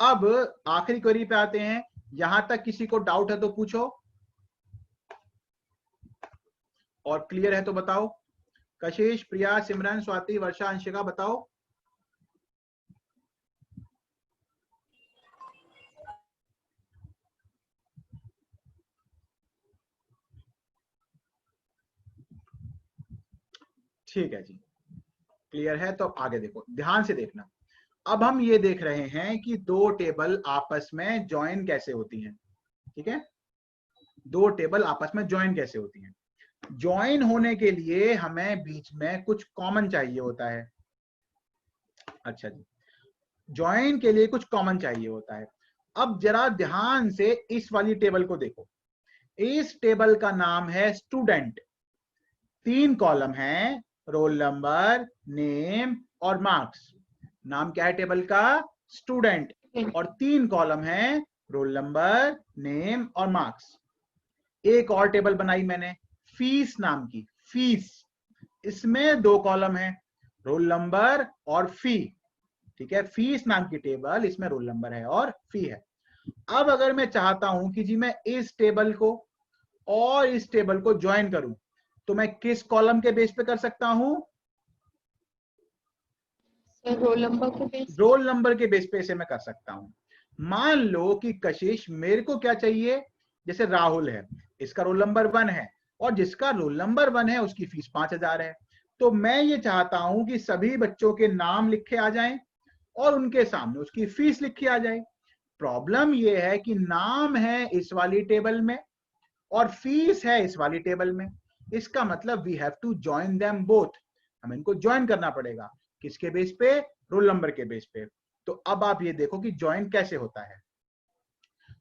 अब आखिरी क्वेरी पे आते हैं। यहां तक किसी को डाउट है तो पूछो, और क्लियर है तो बताओ। कशिश, प्रिया, सिमरन, स्वाति, वर्षा, अंशिका, बताओ। ठीक है जी, क्लियर है तो आगे देखो, ध्यान से देखना। अब हम ये देख रहे हैं कि दो टेबल आपस में ज्वाइन कैसे होती हैं। ठीक है, दो टेबल आपस में ज्वाइन कैसे होती हैं। ज्वाइन होने के लिए हमें बीच में कुछ कॉमन चाहिए होता है। अच्छा जी, ज्वाइन के लिए कुछ कॉमन चाहिए होता है। अब जरा ध्यान से इस वाली टेबल को देखो, इस टेबल का नाम है स्टूडेंट। 3 कॉलम हैं, रोल नंबर, नेम और मार्क्स। नाम क्या है टेबल का? स्टूडेंट। और 3 कॉलम हैं, रोल नंबर, नेम और मार्क्स। एक और टेबल बनाई मैंने फीस नाम की, फीस। इसमें 2 कॉलम हैं, रोल नंबर और फी। ठीक है, फीस नाम की टेबल, इसमें रोल नंबर है और फी है। अब अगर मैं चाहता हूं कि जी मैं इस टेबल को और इस टेबल को ज्वाइन करूं, तो मैं किस कॉलम के बेस पे कर सकता हूं? रोल नंबर के बेस। रोल नंबर के बेस पे इसे मैं कर सकता हूं। मान लो कि कशिश, मेरे को क्या चाहिए? जैसे राहुल है, इसका रोल नंबर 1 है और जिसका रोल नंबर 1 है उसकी फीस 5000 है। तो मैं ये चाहता हूं कि सभी बच्चों के नाम लिखे आ जाएं और उनके सामने उसकी फीस लिखी आ जाए। प्रॉब्लम ये है कि नाम है इस वाली टेबल में और फीस है इस वाली टेबल में। इसका मतलब we have to join them both, हमें इनको ज्वाइन करना पड़ेगा। किसके बेस पे? रोल नंबर के बेस पे। तो अब आप ये देखो कि ज्वाइन कैसे होता है।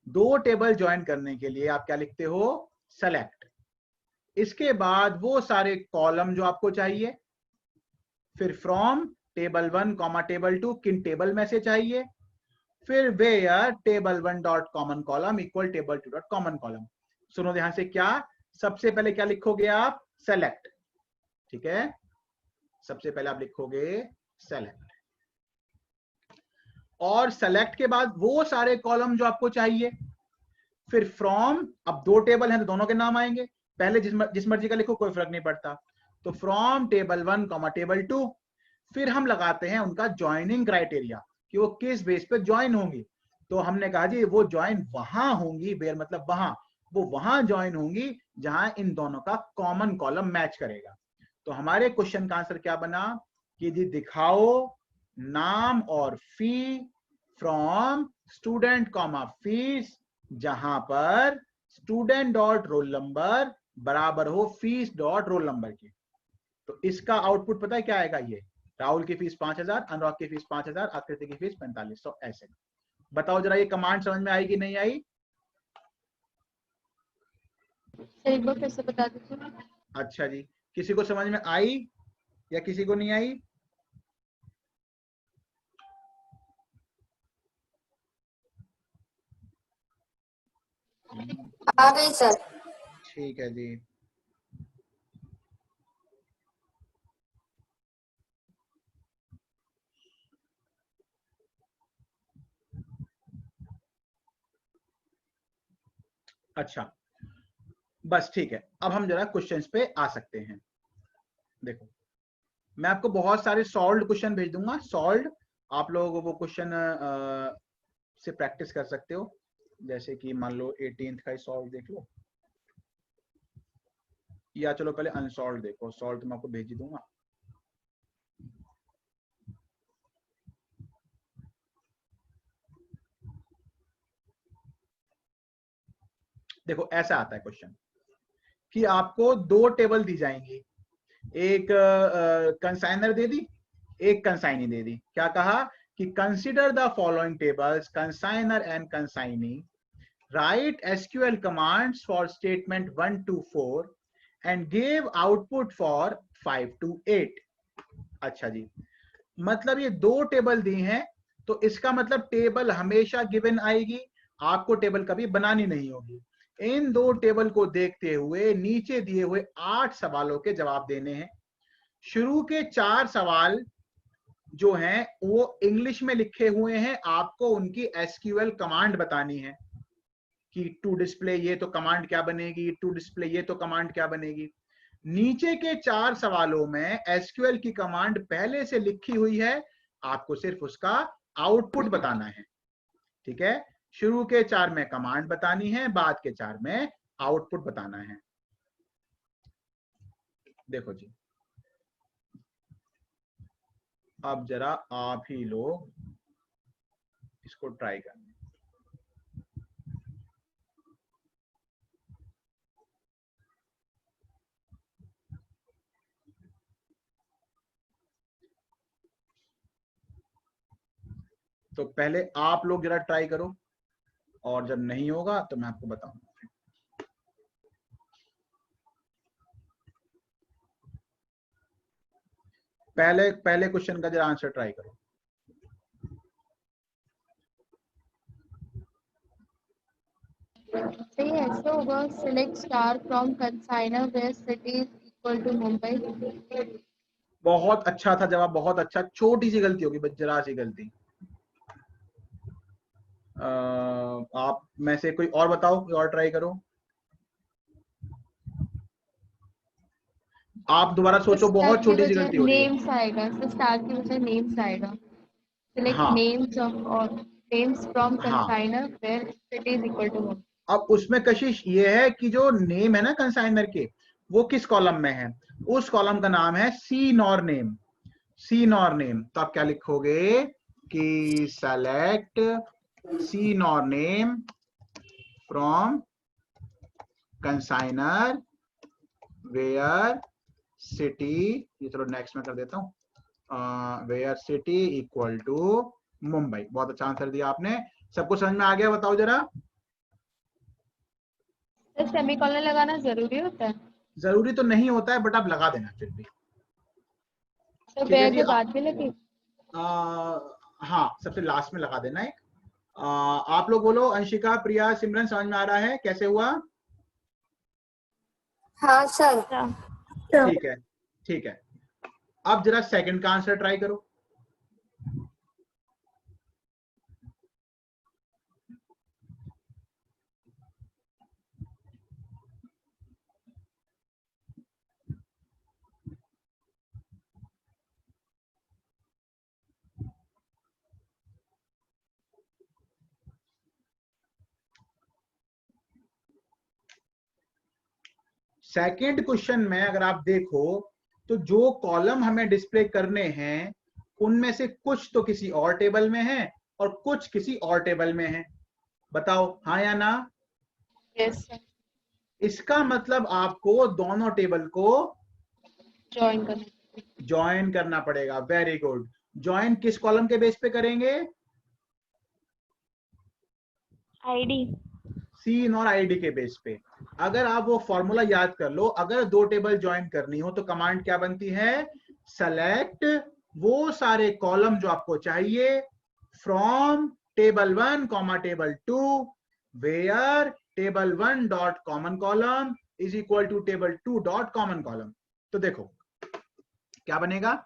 दो टेबल ज्वाइन करने के लिए आप क्या लिखते हो? सेलेक्ट। इसके बाद वो सारे कॉलम जो आपको चाहिए, फिर फ्रॉम टेबल 1 कॉमा टेबल 2 किन टेबल में से चाहिए, फिर where table 1 dot common column equal table 2 dot common column. सुनो ध्यान से, क्या सबसे पहले क्या लिखोगे आप? सेलेक्ट। ठीक है, सबसे पहले आप लिखोगे सेलेक्ट और सेलेक्ट के बाद वो सारे कॉलम जो आपको चाहिए, फिर फ्रॉम, अब दो टेबल हैं तो दोनों के नाम आएंगे, पहले जिस मर्जी का लिखो कोई फर्क नहीं पड़ता। तो फ्रॉम टेबल 1 कॉमा टेबल 2, फिर हम लगाते हैं उनका ज्वाइनिंग क्राइटेरिया कि वो किस बेस पे ज्वाइन होंगी। तो हमने कहा जी वो ज्वाइन वहां होंगी, वेयर मतलब वहां, वो वहां ज्वाइन होंगी जहां इन दोनों का कॉमन कॉलम मैच करेगा। तो हमारे क्वेश्चन का आंसर क्या बना कि जी दिखाओ नाम और फी फ्रॉम स्टूडेंट कॉमा फीस जहां पर स्टूडेंट डॉट रोल नंबर बराबर हो फीस डॉट रोल नंबर के। तो इसका आउटपुट पता है क्या आएगा? ये राहुल की फीस 5000, अनुराग की फीस 5000, आकृति की फीस 4500। ऐसे बताओ जरा ये कमांड समझ में आई कि नहीं आई? एक बार फिर से बता दीजिए। अच्छा जी, किसी को समझ में आई या किसी को नहीं आई? आ गई सर। ठीक है जी। अच्छा बस ठीक है, अब हम जरा क्वेश्चंस पे आ सकते हैं। देखो मैं आपको बहुत सारे सॉल्व्ड क्वेश्चन भेज दूंगा, सॉल्व्ड, आप लोग वो क्वेश्चन से प्रैक्टिस कर सकते हो। जैसे कि मान लो 18th का ही सॉल्व देख लो, या चलो पहले अनसॉल्व देखो, सॉल्व तो मैं आपको भेज ही दूंगा। देखो ऐसा आता है क्वेश्चन कि आपको दो टेबल दी जाएंगी, एक कंसाइनर दे दी, एक कंसाइनी दे दी। क्या कहा कि consider the following tables consignor and consignee, write SQL commands for statement 1 to 4 and give output for 5 to 8। अच्छा जी, मतलब ये दो टेबल दी हैं, तो इसका मतलब टेबल हमेशा गिवन आएगी, आपको टेबल कभी बनानी नहीं होगी। इन दो टेबल को देखते हुए नीचे दिए हुए 8 सवालों के जवाब देने हैं। शुरू के 4 सवाल जो हैं वो इंग्लिश में लिखे हुए हैं, आपको उनकी एसक्यूएल कमांड बतानी है कि टू डिस्प्ले ये तो कमांड क्या बनेगी, टू डिस्प्ले ये तो कमांड क्या बनेगी। नीचे के 4 सवालों में एसक्यूएल की कमांड पहले से लिखी हुई है, आपको सिर्फ उसका आउटपुट बताना है। ठीक है, शुरू के 4 में कमांड बतानी है, बाद के 4 में आउटपुट बताना है। देखो जी, अब जरा आप ही लोग इसको ट्राई करना। तो पहले आप लोग जरा ट्राई करो और जब नहीं होगा तो मैं आपको बताऊंगा। पहले क्वेश्चन का जरा आंसर ट्राई करो। सही है, ऐसे होगा select star from consignor where city equal to Mumbai. बहुत अच्छा था जवाब, बहुत अच्छा। छोटी सी गलती होगी, बस जरा सी गलती। आप में से कोई और बताओ, कोई और ट्राई करो। आप दोबारा सोचो, बहुत छोटी सी गलती हो रही है। नेम्स आएगा, स्टार की वजह नेम्स आएगा। सिलेक्ट हाँ नेम्स ऑफ और नेम्स फ्रॉम हाँ consignor where city is equal to Mumbai. अब उसमें कशिश ये है कि जो नेम है ना कंसाइनर के, वो किस कॉलम में है, उस कॉलम का नाम है C nor name, C nor name. तो आप क्या लिखोगे कि select C nor name from consignor where city, ये चलो नेक्स्ट में कर देता हूं, where city equal to Mumbai. बहुत अच्छा आंसर दिया आपने, सबको समझ में आ गया? बताओ जरा। तो सेमीकोलन लगाना जरूरी होता है? जरूरी तो नहीं होता है, बट आप लगा देना फिर भी। तो ठीक है वेयर जी। के बाद भी लगे? हाँ, सबसे लास्ट में लगा देना एक। आप लोग बोलो, अंशिका, प्रिया, सिमरन, समझ में आ रहा है कैसे हुआ? हाँ सर। ठीक है, ठीक है। अब जरा सेकंड का आंसर ट्राई करो। सेकंड क्वेश्चन में अगर आप देखो तो जो कॉलम हमें डिस्प्ले करने हैं उनमें से कुछ तो किसी और टेबल में है और कुछ किसी और टेबल में है। बताओ हाँ या ना? Yes sir. इसका मतलब आपको दोनों टेबल को ज्वाइन करना पड़ेगा। Very good. ज्वाइन किस कॉलम के बेस पे करेंगे? आईडी। सी और आईडी के बेस पे। अगर आप वो फॉर्मूला याद कर लो, अगर दो टेबल ज्वाइन करनी हो तो कमांड क्या बनती है? सेलेक्ट वो सारे कॉलम जो आपको चाहिए from table 1 comma table 2 where table 1 dot common column is equal to table 2 dot common column. तो देखो क्या बनेगा,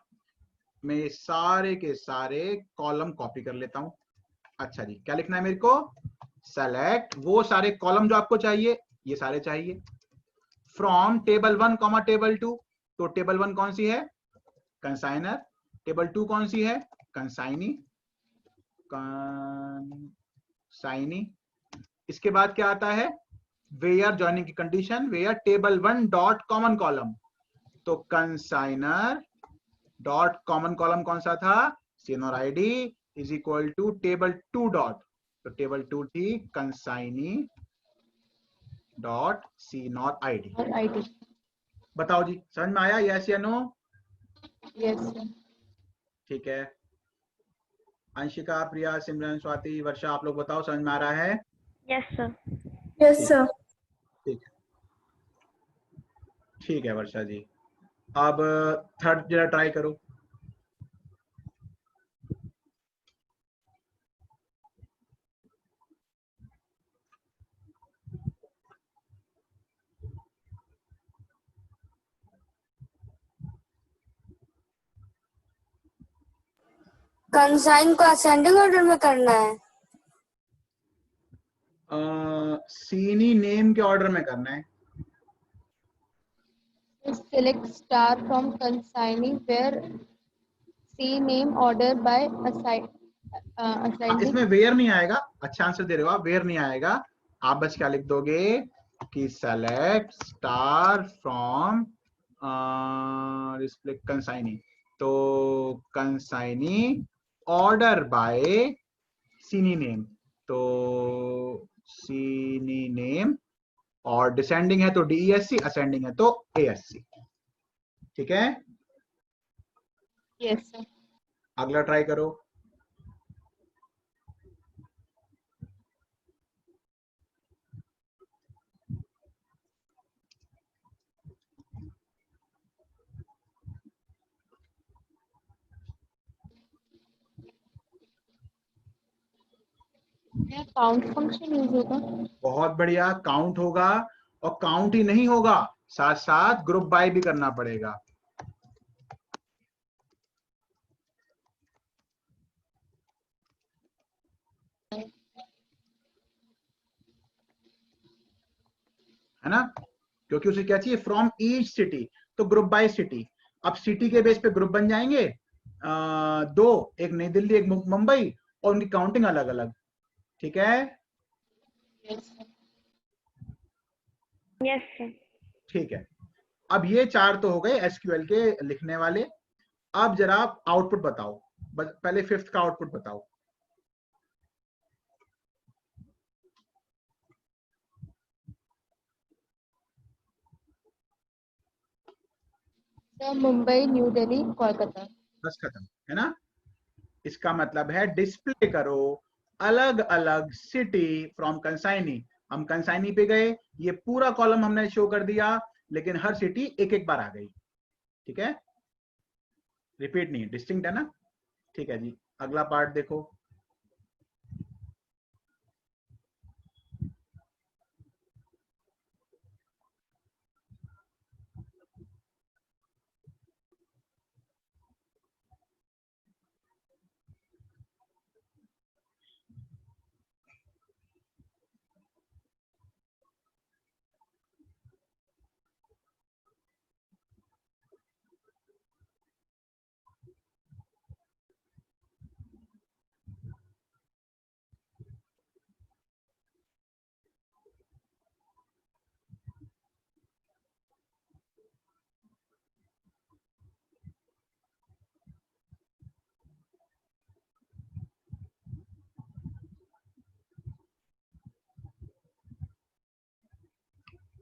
मैं ये सारे के सारे कॉलम कॉपी कर लेता हूं। अच्छा जी, क्या लिखना है मेरे को? सेलेक्ट वो सारे कॉलम जो आपको चाहिए, ये सारे चाहिए, फ्रॉम टेबल 1 कॉमा टेबल 2। तो टेबल 1 कौन सी है? कंसाइनर। टेबल 2 कौन सी है? कंसाइनी। कंसाइनी। इसके बाद क्या आता है? वेयर ज्वाइनिंग की condition, where table 1 dot common column. तो कंसाइनर डॉट कॉमन कॉलम कौन सा था? सीन और ID is equal to table 2 dot, तो टेबल 2 थी consignee dot C not ID. बताओ जी, समझ में आया? यस या नो? Yes sir. ठीक है। अंशिका, प्रिया, सिमरन, स्वाति, वर्षा, आप लोग बताओ समझ में आ रहा है? Yes sir. Yes sir. ठीक है, ठीक है वर्षा जी। अब थर्ड जरा ट्राई करो। कंसाइन को असेंडिंग ऑर्डर में करना है। सीनी नेम के ऑर्डर में करना है। Select star from consigning where C name order by assigning। इसमें वेयर नहीं आएगा। अच्छा आंसर दे रहे हो आप, वेयर नहीं आएगा। आप बस क्या लिख दोगे कि सेलेक्ट स्टार फ्रॉम कंसाइनी, तो consignee order by Sini name, तो सीनी नेम, और डिसेंडिंग है तो डीईएससी, असेंडिंग है तो एएससी। ठीक है, यस सर। अगला ट्राई करो। काउंट फंक्शन यूज होगा? बहुत बढ़िया, काउंट होगा। और काउंट ही नहीं होगा, साथ साथ ग्रुप बाय भी करना पड़ेगा। है ना, क्योंकि उसे क्या चाहिए? फ्रॉम ईच सिटी, तो ग्रुप बाय सिटी। अब सिटी के बेस पे ग्रुप बन जाएंगे दो, एक नई दिल्ली एक मुंबई, और उनकी काउंटिंग अलग अलग। ठीक है, यस सर। Yes sir. ठीक है, अब ये 4 तो हो गए एसक्यूएल के लिखने वाले। अब जरा आप आउटपुट बताओ, पहले 5th का आउटपुट बताओ। Sir Mumbai, new Delhi, Kolkata. बस खत्म है ना। इसका मतलब है डिस्प्ले करो अलग अलग सिटी फ्रॉम कंसाइनी। हम कंसाइनी पे गए, ये पूरा कॉलम हमने शो कर दिया, लेकिन हर सिटी एक एक बार आ गई। ठीक है, रिपीट नहीं, डिस्टिंक्ट है ना। ठीक है जी, अगला पार्ट देखो।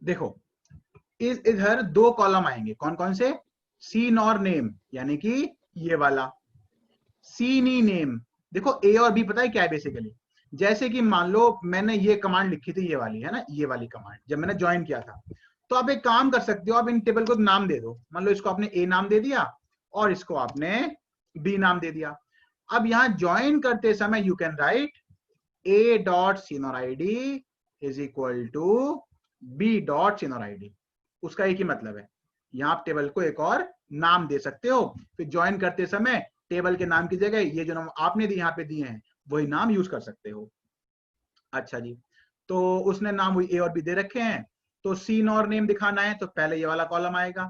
देखो, इधर 2 कॉलम आएंगे, कौन कौन से? सीन और नेम, यानी कि ये वाला सीनी नेम। देखो ए और बी पता है क्या है बेसिकली। जैसे कि मान लो मैंने ये कमांड लिखी थी, ये वाली है ना, ये वाली कमांड जब मैंने ज्वाइन किया था, तो आप एक काम कर सकते हो, आप इन टेबल को नाम दे दो। मान लो इसको आपने ए नाम दे दिया और इसको आपने बी नाम दे दिया। अब यहां ज्वाइन करते समय you can write A dot senior ID is equal to B dot senior ID. उसका एक ही मतलब है, यहां आप टेबल को एक और नाम दे सकते हो। फिर ज्वाइन करते समय टेबल के नाम की जगह ये जो नाम आपने यहाँ पे दिए हैं वही नाम यूज कर सकते हो। अच्छा जी, तो उसने नाम वही ए और बी दे रखे हैं। तो सीन और नेम दिखाना है तो पहले ये वाला कॉलम आएगा,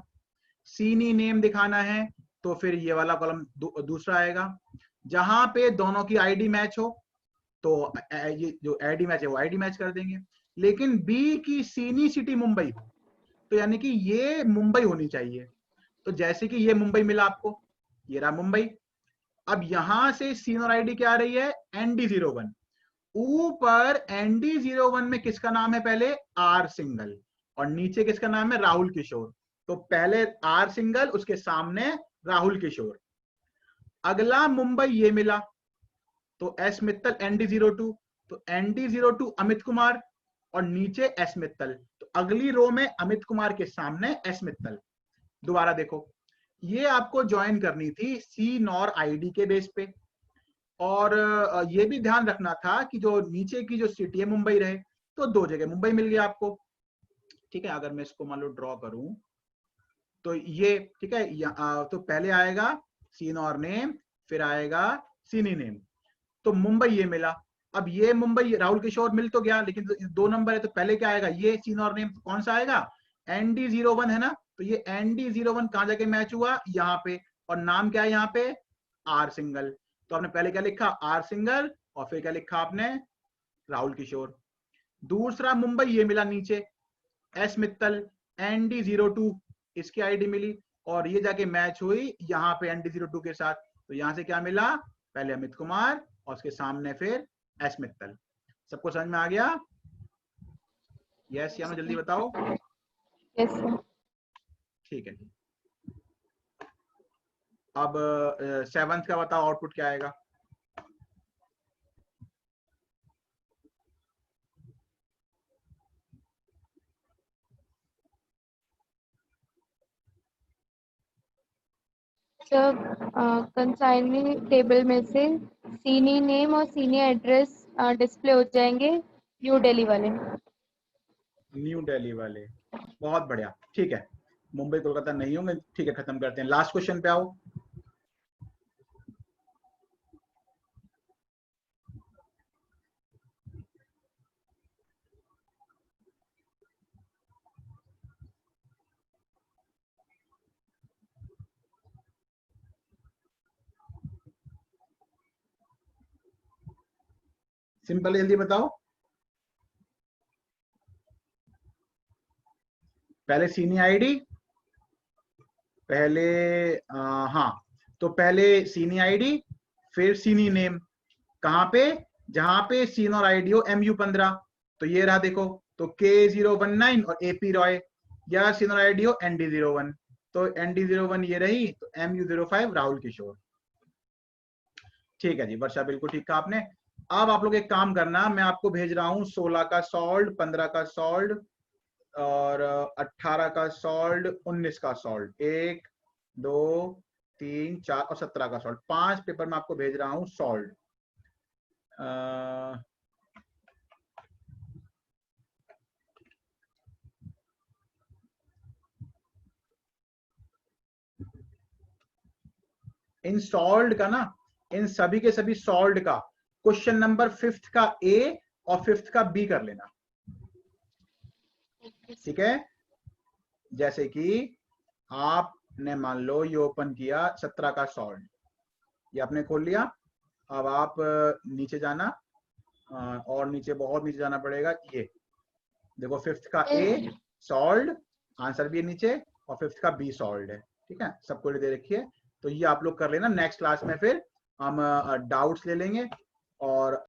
सीनी नेम दिखाना है तो फिर ये वाला कॉलम दूसरा आएगा। जहां पे दोनों की आईडी मैच हो तो ये जो आईडी मैच है वो आईडी मैच कर देंगे। लेकिन बी की सीनी सिटी मुंबई हो, तो यानी कि ये मुंबई होनी चाहिए। तो जैसे कि ये मुंबई मिला आपको, ये रहा मुंबई। अब यहां से सीनियर आईडी क्या आ रही है? ND01। ऊपर ND01 में किसका नाम है? पहले आर सिंगल, और नीचे किसका नाम है? राहुल किशोर। तो पहले आर सिंगल, उसके सामने राहुल किशोर। अगला मुंबई ये मिला तो एस मित्तल ND02, तो ND02 अमित कुमार और नीचे एस मित्तल। तो अगली रो में अमित कुमार के सामने एस मित्तल। दोबारा देखो, ये आपको ज्वाइन करनी थी सी नॉर आईडी के बेस पे, और ये भी ध्यान रखना था कि जो नीचे की जो सिटी है मुंबई रहे। तो 2 जगह मुंबई मिल गया आपको। ठीक है, अगर मैं इसको मान लो ड्रॉ करूं तो ये ठीक है, तो पहले आएगा सीन और नेम, फिर आएगा सीनी नेम। तो मुंबई ये मिला। अब ये मुंबई राहुल किशोर मिल तो गया, लेकिन 2 नंबर है तो पहले क्या आएगा? ये सीन और नेम कौन सा आएगा? ND01 है ना। तो ये ND01 कहां जाके मैच हुआ? यहाँ पे। और नाम क्या है यहाँ पे? आर सिंगल। तो आपने पहले क्या लिखा? आर सिंगल, और फिर क्या लिखा आपने? राहुल किशोर। दूसरा मुंबई ये मिला नीचे, एस मित्तल ND02, इसकी आईडी मिली, और ये जाके मैच हुई यहाँ पे ND02 के साथ। तो यहां से क्या मिला? पहले अमित कुमार और उसके सामने फिर एस मित्तल। सबको समझ में आ गया? यस या नो, जल्दी बताओ। Yes sir. ठीक है जी, अब 7th का बताओ आउटपुट क्या आएगा? सर कंसाइनी टेबल में से सीनी नेम और सीनी एड्रेस डिस्प्ले हो जाएंगे न्यू दिल्ली वाले। न्यू दिल्ली वाले, बहुत बढ़िया। ठीक है, मुंबई कोलकाता नहीं होंगे। ठीक है, खत्म करते हैं, लास्ट क्वेश्चन पे आओ। सिंपल, जल्दी बताओ। पहले सीनी आईडी, पहले हाँ, तो पहले सीनी आईडी फिर सीनी नेम। कहाँ पे? जहां पे सीन और आईडी हो MU15, तो ये रहा देखो, तो K019 और AP रॉय, या सीन और आईडी हो ND01, तो ND01 ये रही, तो MU05 राहुल किशोर। ठीक है जी वर्षा, बिल्कुल ठीक कहा आपने। अब आप लोग एक काम करना, मैं आपको भेज रहा हूँ 16 का सॉल्व, 15 का सॉल्व और 18 का सॉल्व, 19 का सॉल्व, 1 2 3 4 और 17 का सॉल्व, 5 पेपर में आपको भेज रहा हूँ सॉल्व। इन सॉल्व का ना, इन सभी के सभी सॉल्व का क्वेश्चन नंबर 5th का A और 5th का B कर लेना, ठीक है? जैसे कि आपने मान लो ये ओपन किया 17 का सॉल्व, ये आपने खोल लिया। अब आप नीचे जाना, और नीचे बहुत नीचे जाना पड़ेगा, ये देखो 5th का A सॉल्व, आंसर भी है नीचे, और 5th का B सॉल्व है, ठीक है? सबको दे रखी है, तो ये आप लोग कर लेना। नेक्स्ट क्लास में फिर हम डाउट्स ले लेंगे और